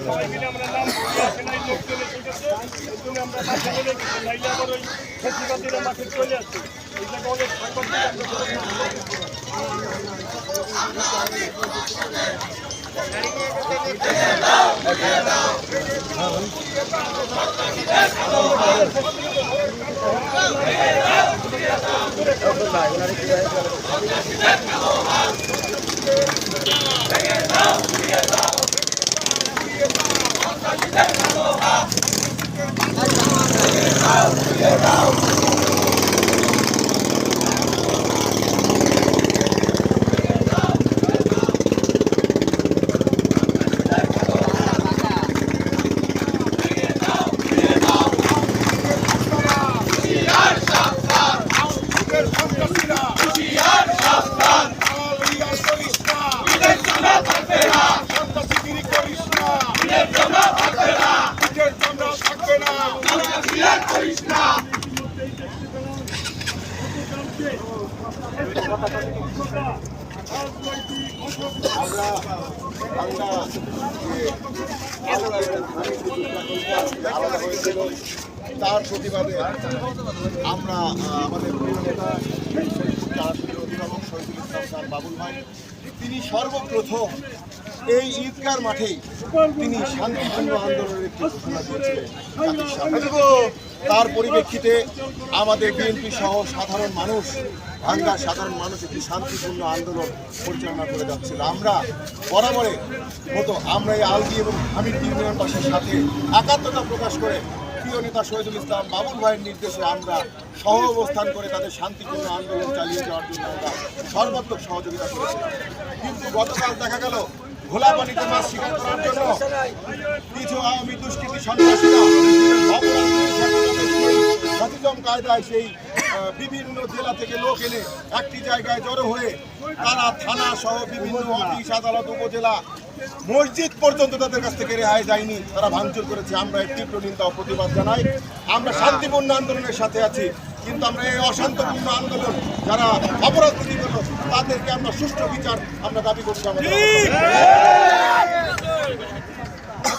সবাই মিলে আমরা নাম আসে নাই, লোক চলে এসেছে, এই জন্য আমরা মাঠে চলে গেছি। নাইলে আবার ওই ফেসিবাদীরা মাঠে চলে আসছে। এই জায়গা অনেক তার প্রতিবাদে আমরা আমাদের প্রিয় নেতা অভিভাবক শহীদুল ইসলাম স্যার বাবুল ভাই, তিনি সর্বপ্রথম এই ঈদগার মাঠেই তিনি শান্তিপূর্ণ আন্দোলনের একটি ঘোষণা দিয়েছিলেন। তার পরিপ্রেক্ষিতে আমাদের বিএনপি সহ সাধারণ মানুষ, ভাঙ্গার সাধারণ মানুষ একটি শান্তিপূর্ণ আন্দোলন পরিচালনা করে যাচ্ছিল। আমরা বরাবরের মতো আমরা এই আলগি এবং হামিদ ইউনিয়নবাসীর সাথে একাত্মতা প্রকাশ করে প্রিয় নেতা শহীদুল ইসলাম বাবুল ভাইয়ের নির্দেশে আমরা সহ অবস্থান করে তাদের শান্তিপূর্ণ আন্দোলন চালিয়ে যাওয়ার জন্য আমরা সর্বাত্মক সহযোগিতা করেছিলাম। কিন্তু গতকাল দেখা গেল ঘোলা পানিতে মাছ শিকার করার জন্য কিছু আওয়ামী দুষ্কৃতী সন্ত্রাসীরা সচেতন কায়দায় সেই বিভিন্ন জেলা থেকে লোক এনে একটি জায়গায় জড়ো হয়ে তারা থানা সহ বিভিন্ন অফিস আদালত উপজেলা মসজিদ পর্যন্ত তাদের কাছ থেকে রেহাই যায়নি, তারা ভাঙচুর করেছে। আমরা এর তীব্র নিন্দা ও প্রতিবাদ জানাই। আমরা শান্তিপূর্ণ আন্দোলনের সাথে আছি, কিন্তু আমরা এই অশান্তপূর্ণ আন্দোলন যারা অপরাধ করলো তাদেরকে আমরা সুষ্ঠু বিচার আমরা দাবি করছি। আমাদের